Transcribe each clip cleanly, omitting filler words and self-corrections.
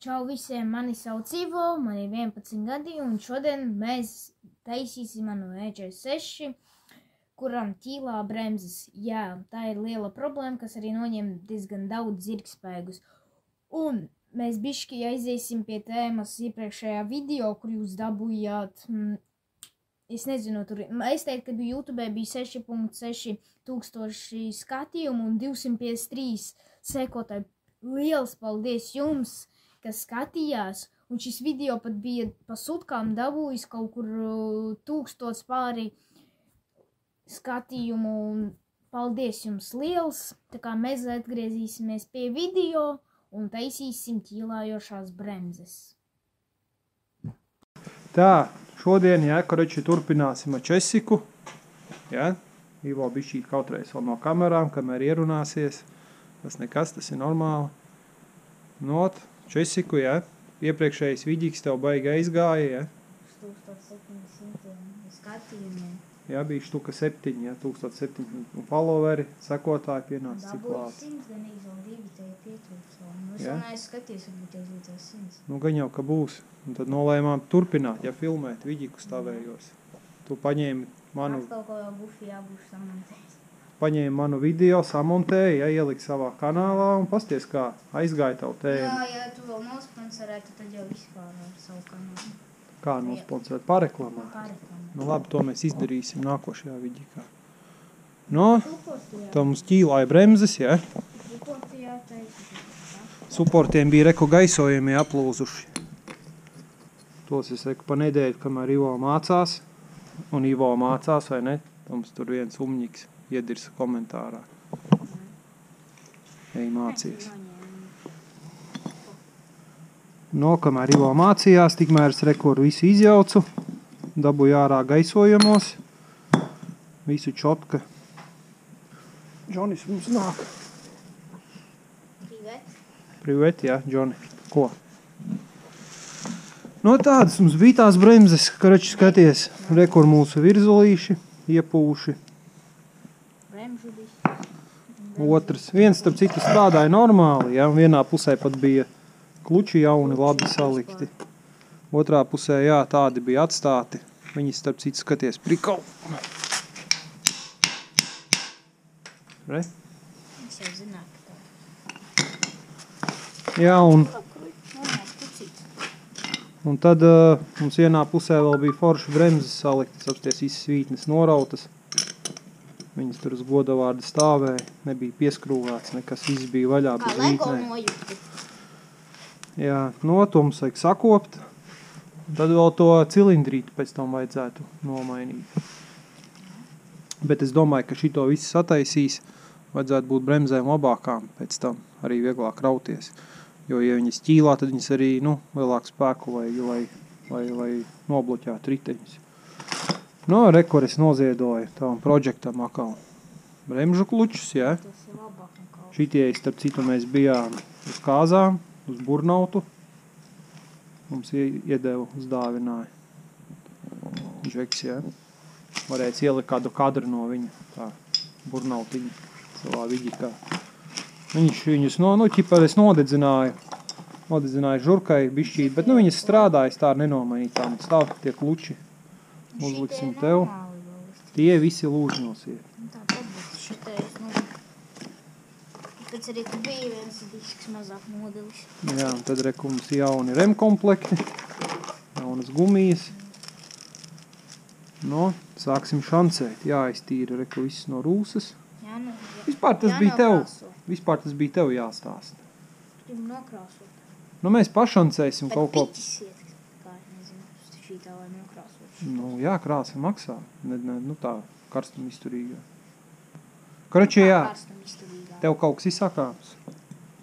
Čau visiem, mani sauc Ivo, man ir 11 gadi, un šodien mēs taisīsim manu E46, kuram ķīlā bremzes. Jā, tā ir liela problēma, kas arī noņem diezgan daudz zirgspēkus. Un mēs bišķi aiziesim pie tēmas iepriekšējā video, kur jūs dabūjāt, es nezinu, tur, es teiktu, ka YouTube bija 6,6 tūkstoši skatījumu un 253 sekotāji. Liels paldies jums, kas skatījās, un šis video pat bija pa sutkām dabūjis kaut kur 1000 pāri skatījumu, un paldies jums liels, tā kā mēs atgriezīsimies pie video un taisīsim ķīlājošās bremzes. Tā, šodien, koroči, turpināsim ar Česiku, Ivo bišķīt kautreiz vēl no kamerām, kamēr ierunāsies, tas nekas, tas ir normāli. Not, Česiku, iepriekšējais vidīgs tev baigi aizgāja, 1700 skatījumiem. Bija štuka 7, 1700 followeri, sekotāji pienāca cik klāt. Dabūju 100, gan vēl 2 te pietrūks vēl. Es vēl neesmu skatījies, varbūt aizlīdzās 100. Nu, gan jau, ka būs. Un tad nolēmām turpināt, filmēt vidīku stāvējos. Tu paņēmi manu... Atkal kaut jau bufi jābūs samontējis. Paņēma manu video, samontēja, ielika savā kanālā un pasties, kā aizgāja tavu tēmu. Ja tu vēl nosponsorētu, tad jau vispār ar savu kanālu. Kā nosponsorēt? Pareklamēt? Pareklamēt. Nu labi, to mēs izdarīsim nākošajā vidīkā. No, tā mums ķīlāja bremzes, Suportiem bija reku gaisojumi aplūzuši. Tos es reku pa nedēļu, kamēr Ivo mācās. Un Ivo mācās, vai ne? Mums tur viens umņiks iedirsa komentārā. Ej mācies. No, kamēr Ivo mācījās, tikmēr es rekoru visu izjaucu, dabūju ārā gaisojumos, visu čotka. Džonis mums nāk. Privet, Džoni. Ko? No tādas mums bija tās bremzes, karači skaties, rekur mūsu virzulīši, iepūši. Otrs. Viens, starp citu, strādāja normāli, vienā pusē pat bija kluči jauni, labi salikti. Otrā pusē, tādi bija atstāti. Viņi, starp citu, skaties prikau. Re? Es jau zināju, ka tā. Un tad mums vienā pusē vēl bija forša bremzes saliktas, apsties visas svītnes norautas. Viņas tur uz godavārda stāvēja, nebija pieskrūvēts, nekas viss bija vaļā bez vītnē. Kā Lego nojukti. To mums vajag sakopt. Tad vēl to cilindrītu pēc tam vajadzētu nomainīt. Bet es domāju, ka šito visu sataisīs, vajadzētu būt bremzēm labākām, pēc tam arī vieglāk rauties. Jo, ja viņas ķīlā, tad viņas arī, lielāku spēku vajag, lai nobloķētu riteņus. Rekor es noziedoju tavam projektam akal bremžu klučus, Šitie, starp citu, mēs bijām uz kāzām, uz Burnautu. Mums iedeva uzdāvināja. Džeks, Varēs ielikt kādu kadru no viņa, tā Burnautiņa, savā vidikā. Viņus, es nodedzināju žurkai bišķīt, bet, viņas strādājas tā nenomainītām. Stāv tie kluči. Uzliksim tev. Tie visi lūžņosiet. Tā pabūs šitais, Pēc arī, ka bija viens disks mazāk modelis. Un tad reku mums jauni remkomplekti, jaunas gumijas. Sāksim šancēt. Jāiztīra reku viss no rūsas. Vispār tas bija tev jāstāsta. Gribu nokrāsot. Mēs pašancēsim kaut ko. Bet piķis iet, kā, nezinu, šī tā vai nokrāsot. Krāsa maksā. Tā karstumizturīgā. Karači, tev kaut kas izsakāms?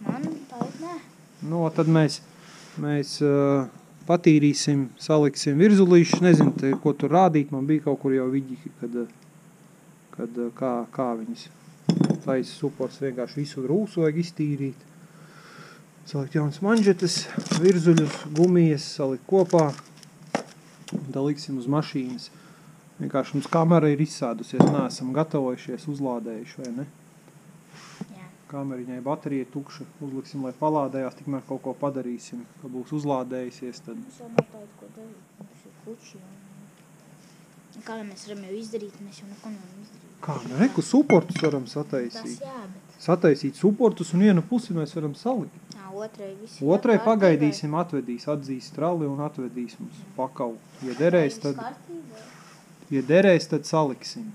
Man tagad nē. Tad mēs patīrīsim, saliksim virzulīšus. Nezinu, ko tur rādīt. Man bija kaut kur jau vidīgi, kad kā viņas taisa supors. Vienkārši visu rūsu vajag iztīrīt. Salikt jaunas manžetes, virzuļus, gumijas, salikt kopā. Un tā liksim uz mašīnas. Vienkārši mums kamera ir izsādusies, neesam gatavojušies, uzlādējuši, vai ne? Kameriņai baterija tukša. Uzliksim, lai palādējās, tikmēr kaut ko padarīsim. Ka būs uzlādējusies, tad... Mums jau nav tādu, ko darīt. Mums ir kluči. Kā mēs varam jau izdarīt? Mēs jau neko nevaram izdarīt. Kā? Reku suportus varam sataisīt. Tas jā, bet... Sataisīt suportus un vienu pusi mēs varam salikt. Otrai visi. Otrai pagaidīsim, atvedīs, atzīs trali un atvedīs mums pakavu. Ja derēs, tad saliksim.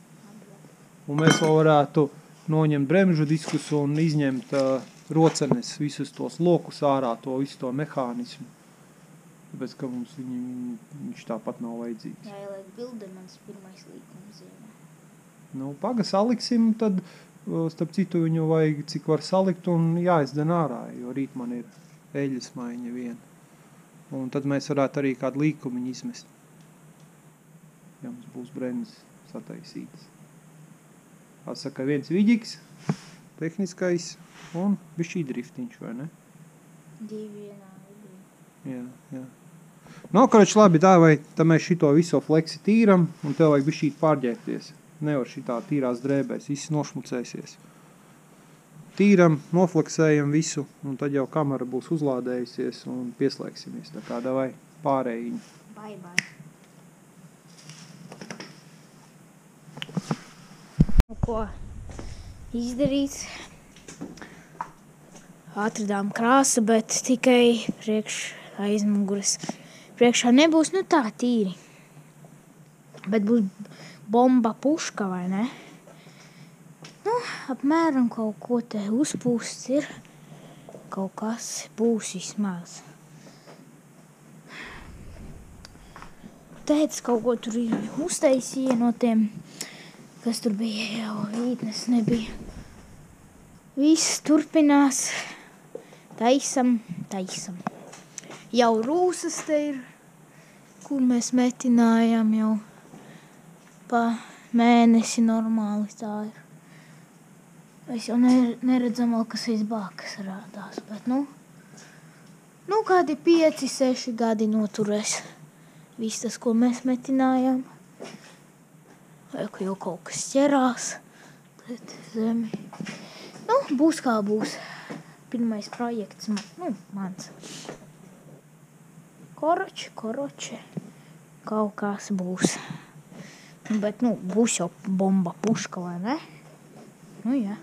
Un mēs vēl varētu noņemt bremžu diskus un izņemt rocenes, visus tos lokus ārā, visu to mehānismu. Tāpēc, ka mums viņš tāpat nav vajadzīgs. Jā, ieliek bilde, mans pirmais līkums ziemā. Nu, saliksim, tad, starp citu, viņu vajag cik var salikt un jāizdzen ārā, jo rīt man ir eļas maiņa viena. Un tad mēs varētu arī kādu līkumiņu izmest. Ja mums būs bremzes sataisītas. Atsaka viens viģiks, tehniskais un bišķī driftiņš, vai ne? Divi vienā. Jā. Nu, karoči, labi, tā mēs šito viso fleksi tīram un tev vajag bišķīt pārģērbties. Nevar šitā tīrās drēbēs, viss nošmucēsies. Tīram, nofleksējam visu un tad jau kamera būs uzlādējusies un pieslēgsimies. Tā kā davai pārējiņu. Bye. Ko izdarīts? Atradām krāsu, bet tikai aizmuguras. Priekšā nebūs, nu tā tīri. Bet būs bomba puška, vai ne? Nu, apmēram kaut ko te uzpūsts ir. Kaut kas būs vismaz. Tētis kaut ko tur uztaisīja no tiem, kas tur bija, jau vītnes nebija. Viss turpinās. Taisam. Jau rūsas te ir, kur mēs metinājām jau pa mēnesi normāli tā ir. Mēs jau neredzam vēl, kas aiz bākas rādās, bet nu kādi 5-6 gadi noturēs. Viss tas, ko mēs metinājām. Vai jau kaut kas ķerās pret zemi. Nu, būs kā būs. Pirmais projekts mans. Koroči. Kaut kas būs. Bet, būs jau bomba puška, vai ne? Nu, jā.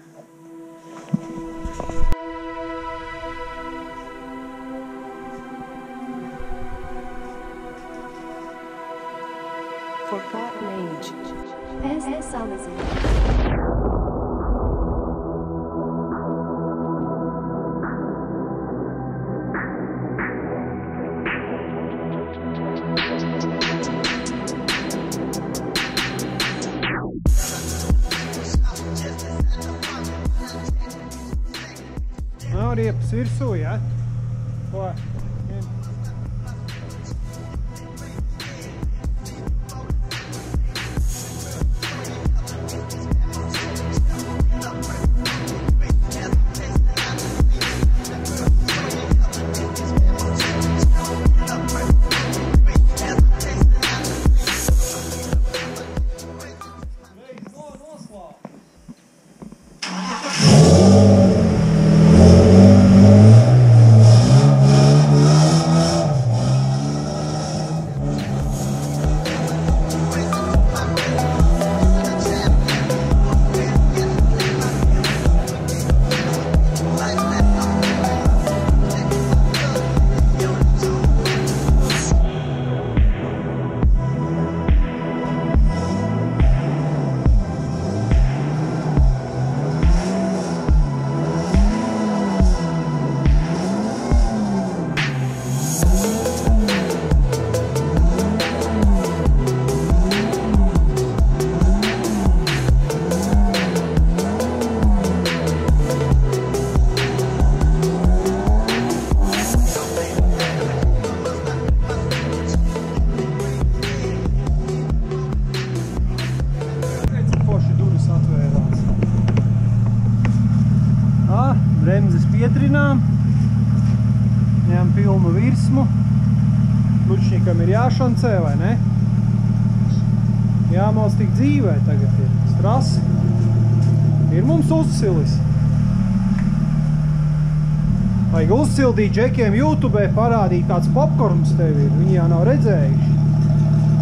Forgotten age. S. Salazar. Nav riepas virsū, ja? Ko? Bremzes pietrinām, ņem pilnu virsmu, lučņikam ir jāšancē, vai ne? Jāmals tik dzīvē tagad ir strasi. Ir mums uzsilis. Vajag uzsildīt džekiem YouTube, parādīt, kāds popkorns tev ir. Viņi jau nav redzējuši.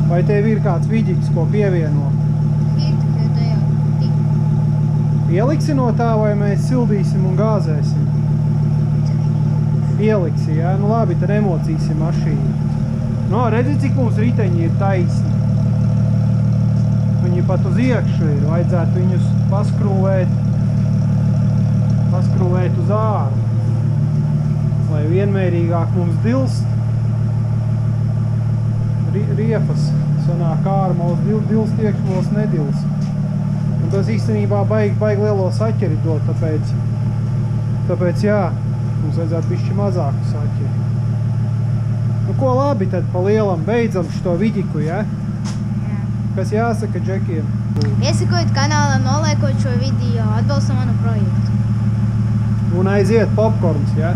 Vai tev ir kāds vidiks, ko pievieno? Ir tikai tajā tik. Ieliksi no tā, vai mēs sildīsim un gāzēsim? Ieliksi, jā? Nu labi, tad emocīsim mašīnu. No, redzi, cik mums riteņi ir taisni. Viņi pat uz iekšu ir. Vajadzētu viņus paskrūvēt uz āru. Lai vienmērīgāk mums dilst. Riefas sanāk ārmos dilst, iekšmos nedilst. Un tas īstenībā baigi lielo saķeri dod, tāpēc jā, mums vajadzētu bišķi mazāku saķeri. Nu ko labi, tad pa lielam beidzam šito vidiku, ja? Jā. Kas jāsaka džekiem? Iesakojot kanālā, nolaikot šo video, atbalsta manu projektu. Un aiziet popkorns, ja?